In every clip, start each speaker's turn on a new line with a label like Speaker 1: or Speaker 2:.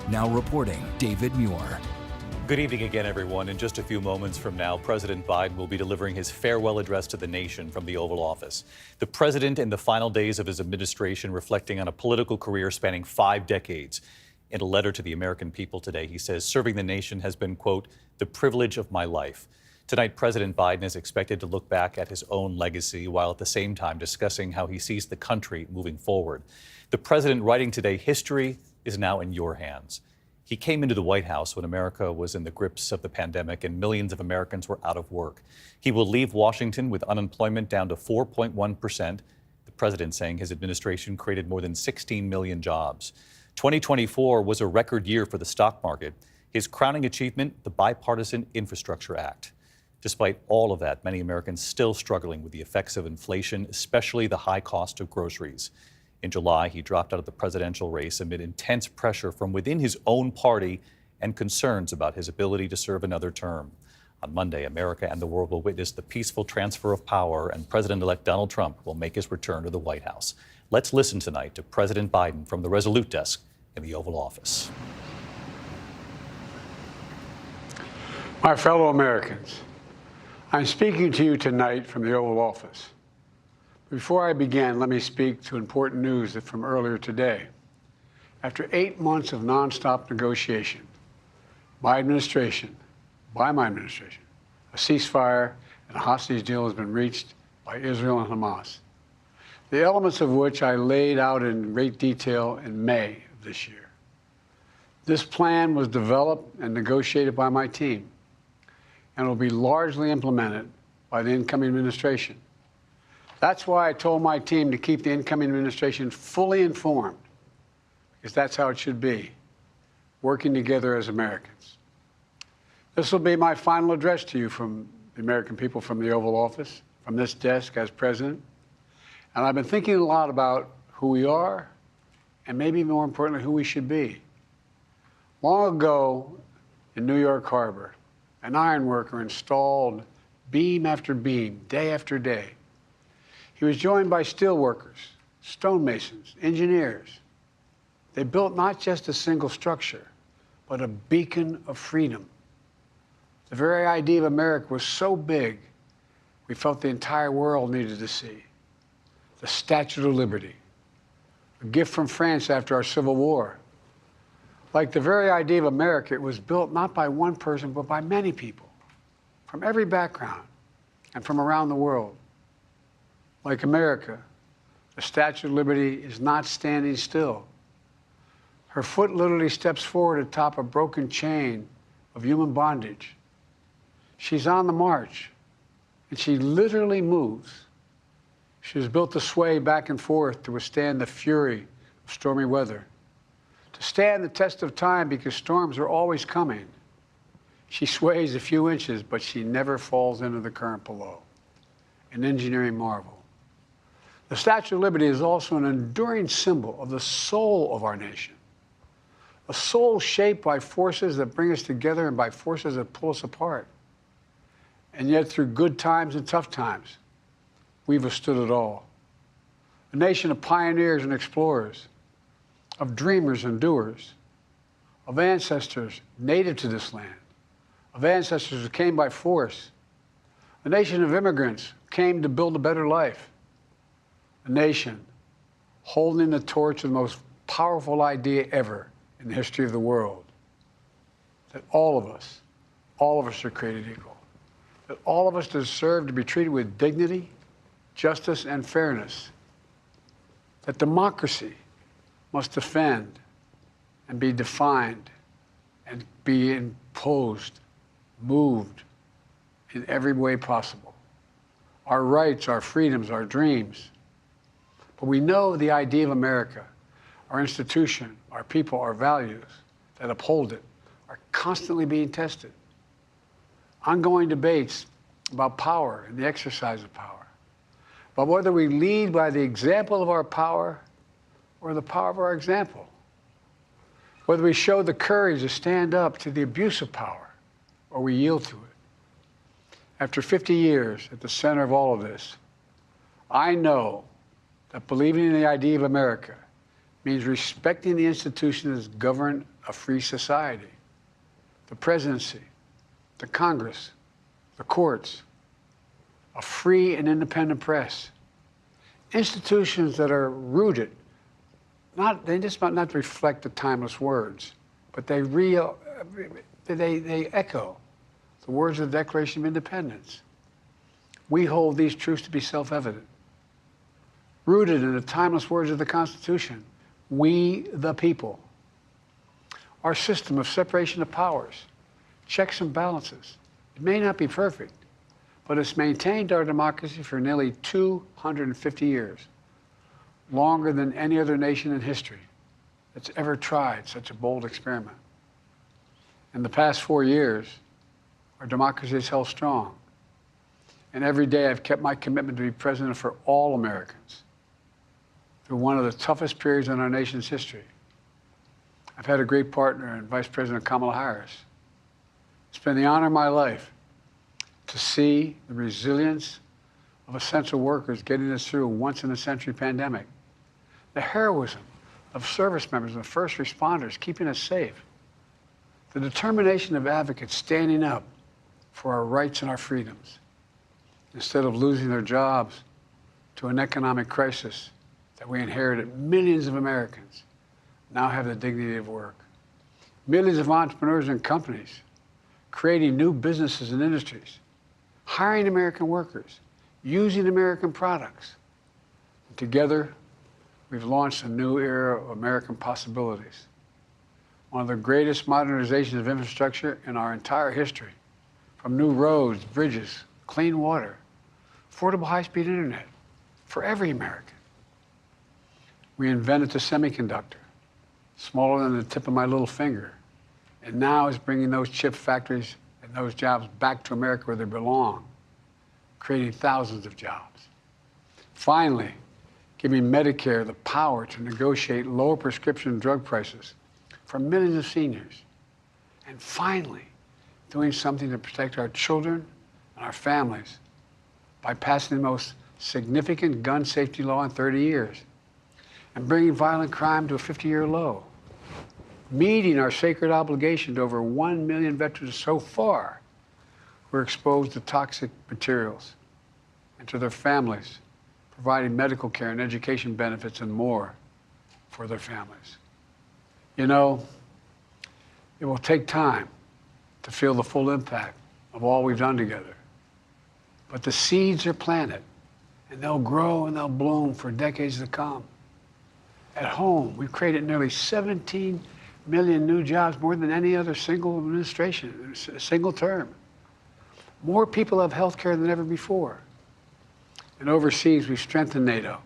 Speaker 1: Now reporting, David Muir.
Speaker 2: Good evening again, everyone. In just a few moments from now, President Biden will be delivering his farewell address to the nation from the Oval Office. The president in the final days of his administration, reflecting on a political career spanning 5 decades. In a letter to the American people today, he says, serving the nation has been, quote, the privilege of my life. Tonight, President Biden is expected to look back at his own legacy while at the same time discussing how he sees the country moving forward. The president writing today, history is now in your hands. He came into the White House when America was in the grips of the pandemic and millions of Americans were out of work. He will leave Washington with unemployment down to 4.1%. The president saying his administration created more than 16 million jobs. 2024 was a record year for the stock market. His crowning achievement, the Bipartisan Infrastructure Act. Despite all of that, many Americans still struggling with the effects of inflation, especially the high cost of groceries. In July, he dropped out of the presidential race amid intense pressure from within his own party and concerns about his ability to serve another term. On Monday, America and the world will witness the peaceful transfer of power, and President-elect Donald Trump will make his return to the White House. Let's listen tonight to President Biden from the Resolute Desk in the Oval Office.
Speaker 3: My fellow Americans, I'm speaking to you tonight from the Oval Office. Before I begin, let me speak to important news from earlier today. After 8 months of nonstop negotiation, my administration, a ceasefire and a hostage deal has been reached by Israel and Hamas, the elements of which I laid out in great detail in May of this year. This plan was developed and negotiated by my team and will be largely implemented by the incoming administration. That's why I told my team to keep the incoming administration fully informed, because that's how it should be, working together as Americans. This will be my final address to you from the American people from the Oval Office, from this desk as president. And I've been thinking a lot about who we are and maybe more importantly, who we should be. Long ago in New York Harbor, an iron worker installed beam after beam, day after day. He was joined by steel workers, stonemasons, engineers. They built not just a single structure, but a beacon of freedom. The very idea of America was so big, we felt the entire world needed to see. The Statue of Liberty, a gift from France after our Civil War. Like the very idea of America, it was built not by one person, but by many people, from every background and from around the world. Like America, the Statue of Liberty is not standing still. Her foot literally steps forward atop a broken chain of human bondage. She's on the march, and she literally moves. She was built to sway back and forth to withstand the fury of stormy weather, to stand the test of time because storms are always coming. She sways a few inches, but she never falls into the current below. An engineering marvel. The Statue of Liberty is also an enduring symbol of the soul of our nation, a soul shaped by forces that bring us together and by forces that pull us apart. And yet, through good times and tough times, we've withstood it all. A nation of pioneers and explorers, of dreamers and doers, of ancestors native to this land, of ancestors who came by force, a nation of immigrants who came to build a better life. A nation holding the torch of the most powerful idea ever in the history of the world, that all of us are created equal, that all of us deserve to be treated with dignity, justice, and fairness, that democracy must defend and be defined and be imposed, moved in every way possible. Our rights, our freedoms, our dreams. But we know the idea of America, our institution, our people, our values that uphold it are constantly being tested. Ongoing debates about power and the exercise of power, but whether we lead by the example of our power or the power of our example, whether we show the courage to stand up to the abuse of power or we yield to it. After 50 years at the center of all of this, I know that believing in the idea of America means respecting the institutions that govern a free society. The presidency, the Congress, the courts, a free and independent press, institutions that are rooted, they just might not reflect the timeless words, but they echo the words of the Declaration of Independence. We hold these truths to be self-evident. Rooted in the timeless words of the Constitution, we the people. Our system of separation of powers, checks and balances, it may not be perfect, but it's maintained our democracy for nearly 250 years, longer than any other nation in history that's ever tried such a bold experiment. In the past 4 years, our democracy has held strong. And every day I've kept my commitment to be president for all Americans through one of the toughest periods in our nation's history. I've had a great partner in Vice President Kamala Harris. It's been the honor of my life to see the resilience of essential workers getting us through a once-in-a-century pandemic, the heroism of service members and first responders keeping us safe, the determination of advocates standing up for our rights and our freedoms instead of losing their jobs to an economic crisis that we inherited. Millions of Americans now have the dignity of work. Millions of entrepreneurs and companies creating new businesses and industries, hiring American workers, using American products. And together, we've launched a new era of American possibilities. One of the greatest modernizations of infrastructure in our entire history, from new roads, bridges, clean water, affordable high-speed internet for every American. We invented the semiconductor, smaller than the tip of my little finger, and now is bringing those chip factories and those jobs back to America where they belong, creating thousands of jobs. Finally, giving Medicare the power to negotiate lower prescription drug prices for millions of seniors. And finally, doing something to protect our children and our families by passing the most significant gun safety law in 30 years and bringing violent crime to a 50-year low, meeting our sacred obligation to over 1 million veterans so far who are exposed to toxic materials, and to their families, providing medical care and education benefits and more for their families. You know, it will take time to feel the full impact of all we've done together. But the seeds are planted, and they'll grow and they'll bloom for decades to come. At home, we've created nearly 17 million new jobs, more than any other single administration, a single term. More people have health care than ever before. And overseas, we've strengthened NATO.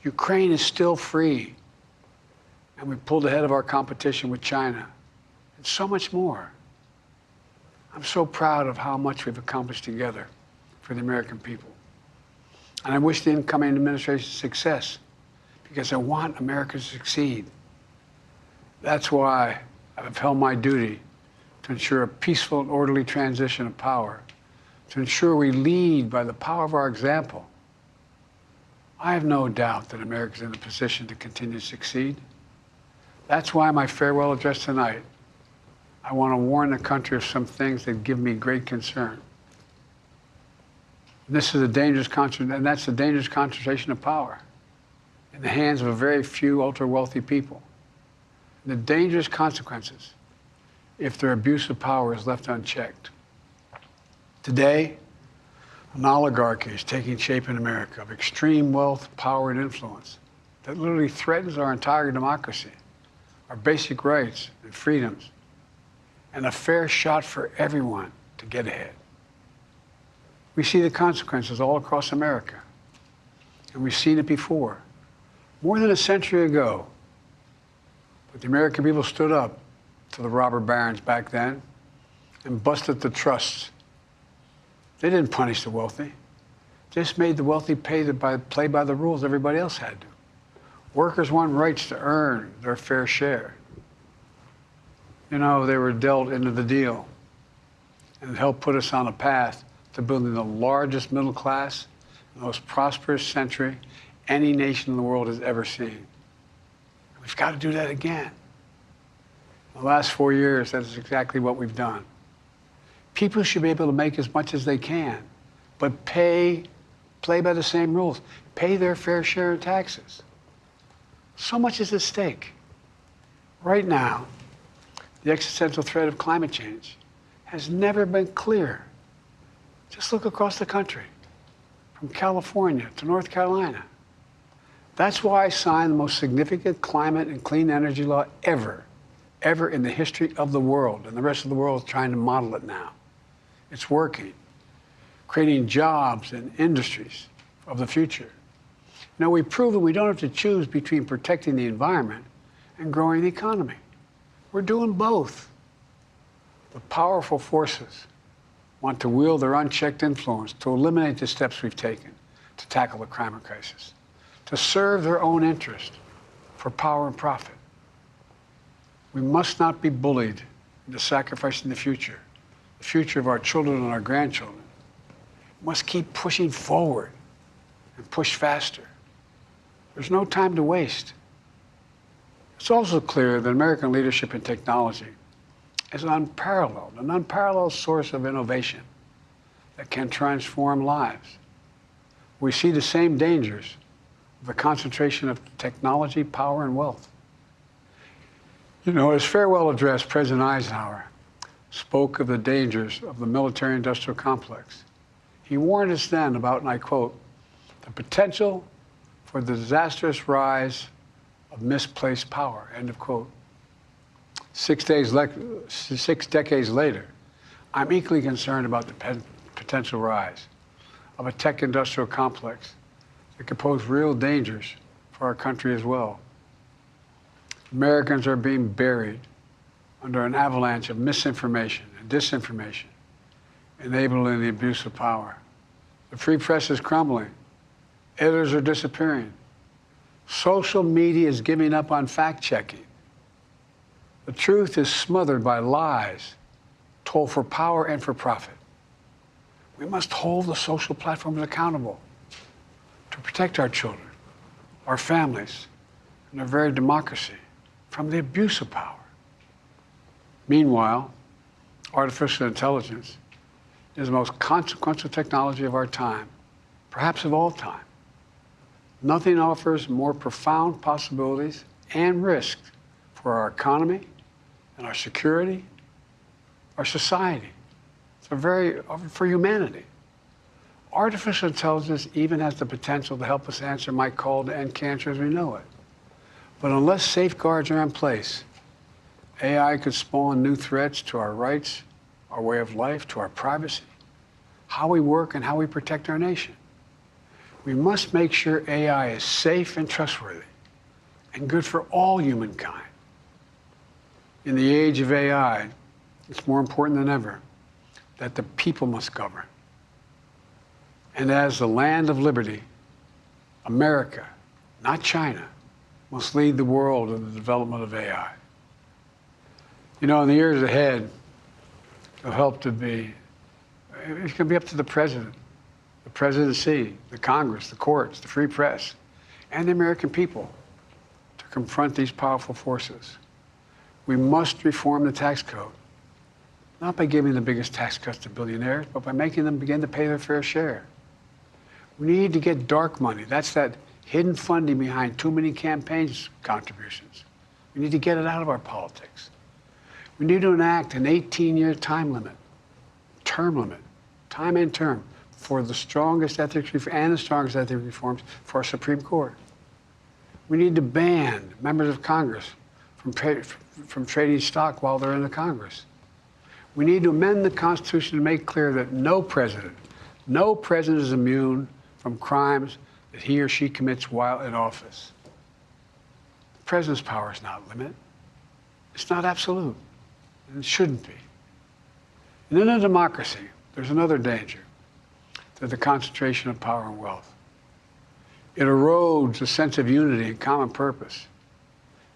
Speaker 3: Ukraine is still free. And we pulled ahead of our competition with China, and so much more. I'm so proud of how much we've accomplished together for the American people. And I wish the incoming administration success, because I want America to succeed. That's why I've held my duty to ensure a peaceful and orderly transition of power, to ensure we lead by the power of our example. I have no doubt that America is in a position to continue to succeed. That's why my farewell address tonight, I want to warn the country of some things that give me great concern. This is a dangerous and that's a dangerous concentration of power in the hands of a very few ultra-wealthy people. And the dangerous consequences if their abuse of power is left unchecked. Today, an oligarchy is taking shape in America of extreme wealth, power, and influence that literally threatens our entire democracy, our basic rights and freedoms, and a fair shot for everyone to get ahead. We see the consequences all across America, and we've seen it before. More than a century ago, but the American people stood up to the robber barons back then and busted the trusts. They didn't punish the wealthy, just made the wealthy play by the rules everybody else had to. Workers want rights to earn their fair share. You know, they were dealt into the deal, and it helped put us on a path to building the largest middle class, the most prosperous century any nation in the world has ever seen. We've got to do that again. The last 4 years, that is exactly what we've done. People should be able to make as much as they can, but play by the same rules, pay their fair share of taxes. So much is at stake. Right now, the existential threat of climate change has never been clearer. Just look across the country, from California to North Carolina. That's why I signed the most significant climate and clean energy law ever in the history of the world, and the rest of the world is trying to model it now. It's working, creating jobs and industries of the future. Now, we've proven we don't have to choose between protecting the environment and growing the economy. We're doing both. The powerful forces want to wield their unchecked influence to eliminate the steps we've taken to tackle the climate crisis, to serve their own interest for power and profit. We must not be bullied into sacrificing the future of our children and our grandchildren. We must keep pushing forward and push faster. There's no time to waste. It's also clear that American leadership in technology is an unparalleled source of innovation that can transform lives. We see the same dangers of the concentration of technology, power, and wealth. You know, his farewell address, President Eisenhower spoke of the dangers of the military-industrial complex. He warned us then about, and I quote, the potential for the disastrous rise of misplaced power, end of quote. 6 decades later, I'm equally concerned about the potential rise of a tech-industrial complex that could pose real dangers for our country as well. Americans are being buried under an avalanche of misinformation and disinformation, enabling the abuse of power. The free press is crumbling. Editors are disappearing. Social media is giving up on fact-checking. The truth is smothered by lies told for power and for profit. We must hold the social platforms accountable to protect our children, our families, and our very democracy from the abuse of power. Meanwhile, artificial intelligence is the most consequential technology of our time, perhaps of all time. Nothing offers more profound possibilities and risks for our economy and our security, our society, for humanity. Artificial intelligence even has the potential to help us answer my call to end cancer as we know it. But unless safeguards are in place, AI could spawn new threats to our rights, our way of life, to our privacy, how we work, and how we protect our nation. We must make sure AI is safe and trustworthy and good for all humankind. In the age of AI, it's more important than ever that the people must govern. And as the land of liberty, America, not China, must lead the world in the development of AI. You know, in the years ahead, it'll help to be, it's going to be up to the presidency, the Congress, the courts, the free press, and the American people to confront these powerful forces. We must reform the tax code, not by giving the biggest tax cuts to billionaires, but by making them begin to pay their fair share. We need to get dark money. That's that hidden funding behind too many campaigns contributions. We need to get it out of our politics. We need to enact an 18-year time and term, for the strongest ethics reforms for our Supreme Court. We need to ban members of Congress from trading stock while they're in the Congress. We need to amend the Constitution to make clear that no president is immune from crimes that he or she commits while in office. The president's power is not limited. It's not absolute, and it shouldn't be. And in a democracy, there's another danger to the concentration of power and wealth. It erodes a sense of unity and common purpose.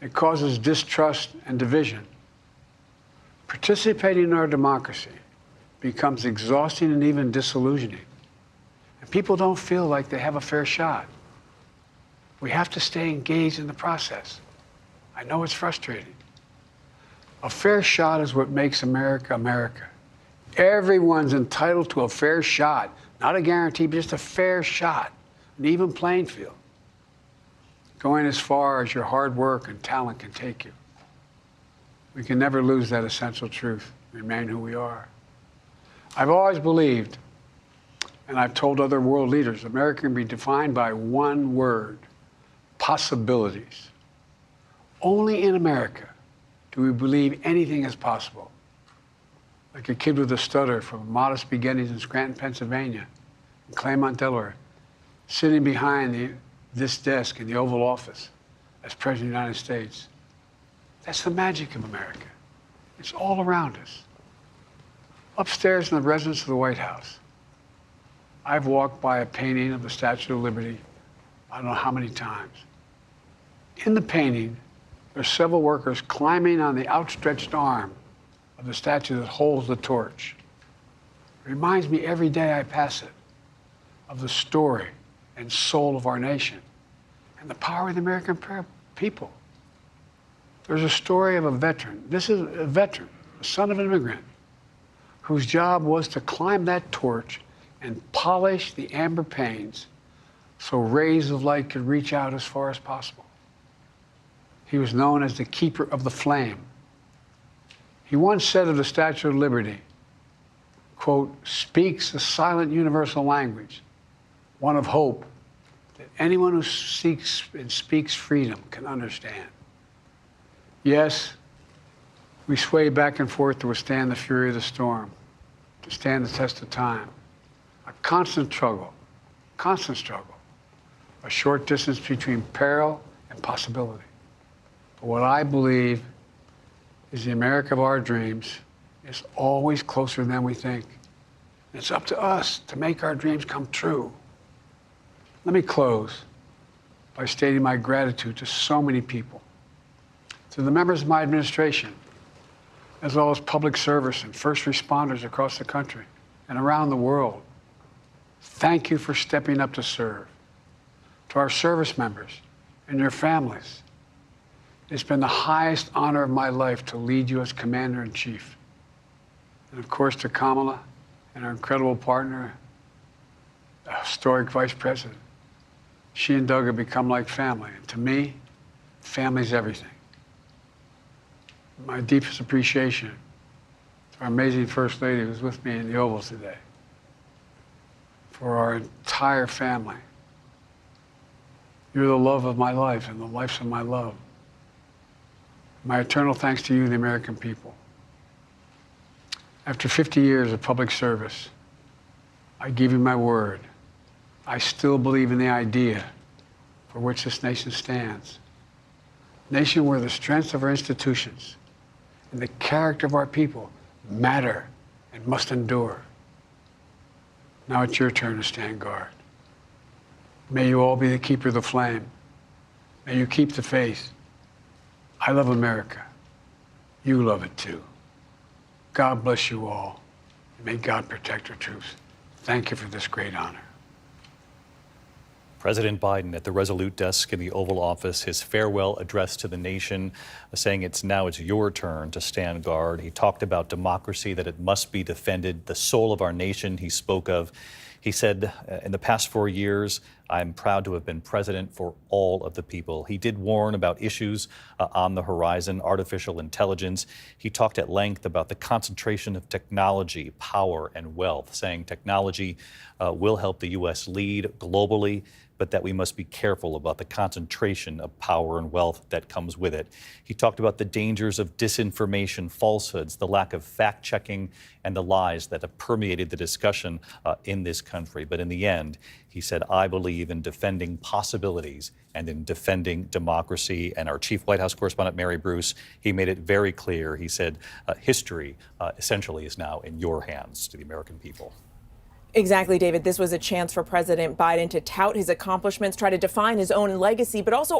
Speaker 3: It causes distrust and division. Participating in our democracy becomes exhausting and even disillusioning. And people don't feel like they have a fair shot. We have to stay engaged in the process. I know it's frustrating. A fair shot is what makes America America. Everyone's entitled to a fair shot, not a guarantee, but just a fair shot, an even playing field, going as far as your hard work and talent can take you. We can never lose that essential truth, remain who we are. I've always believed, and I've told other world leaders, America can be defined by one word: possibilities. Only in America do we believe anything is possible. Like a kid with a stutter from modest beginnings in Scranton, Pennsylvania, and Claremont, Delaware, sitting behind this desk in the Oval Office as President of the United States. That's the magic of America. It's all around us. Upstairs in the residence of the White House, I've walked by a painting of the Statue of Liberty I don't know how many times. In the painting, there are several workers climbing on the outstretched arm of the statue that holds the torch. It reminds me every day I pass it of the story and soul of our nation and the power of the American people. There's a story of a veteran. This is a veteran, the son of an immigrant, whose job was to climb that torch and polish the amber panes so rays of light could reach out as far as possible. He was known as the keeper of the flame. He once said of the Statue of Liberty, quote, "speaks a silent universal language, one of hope that anyone who seeks and speaks freedom can understand." Yes, we sway back and forth to withstand the fury of the storm, to stand the test of time. A constant struggle, a short distance between peril and possibility. But what I believe is the America of our dreams is always closer than we think. It's up to us to make our dreams come true. Let me close by stating my gratitude to so many people, to the members of my administration, as well as public service and first responders across the country and around the world. Thank you for stepping up to serve. To our service members and your families, it's been the highest honor of my life to lead you as Commander-in-Chief. And of course, to Kamala and our incredible partner, the historic Vice President. She and Doug have become like family. And to me, family's everything. My deepest appreciation to our amazing First Lady who's with me in the Oval today, for our entire family. You're the love of my life and the lives of my love. My eternal thanks to you, the American people. After 50 years of public service, I give you my word. I still believe in the idea for which this nation stands. A nation where the strengths of our institutions and the character of our people matter and must endure. Now it's your turn to stand guard. May you all be the keeper of the flame. May you keep the faith. I love America. You love it too. God bless you all. And may God protect our troops. Thank you for this great honor.
Speaker 2: President Biden at the Resolute desk in the Oval Office, his farewell address to the nation, saying it's your turn to stand guard. He talked about democracy, that it must be defended, the soul of our nation he spoke of. He said, in the past 4 years, I'm proud to have been president for all of the people. He did warn about issues on the horizon, artificial intelligence. He talked at length about the concentration of technology, power, and wealth, saying technology will help the U.S. lead globally, but that we must be careful about the concentration of power and wealth that comes with it. He talked about the dangers of disinformation, falsehoods, the lack of fact-checking, and the lies that have permeated the discussion in this country. But in the end, he said, I believe in defending possibilities and in defending democracy. And our chief White House correspondent, Mary Bruce, he made it very clear. He said, history essentially is now in your hands, to the American people.
Speaker 4: Exactly, David. This was a chance for President Biden to tout his accomplishments, try to define his own legacy, but also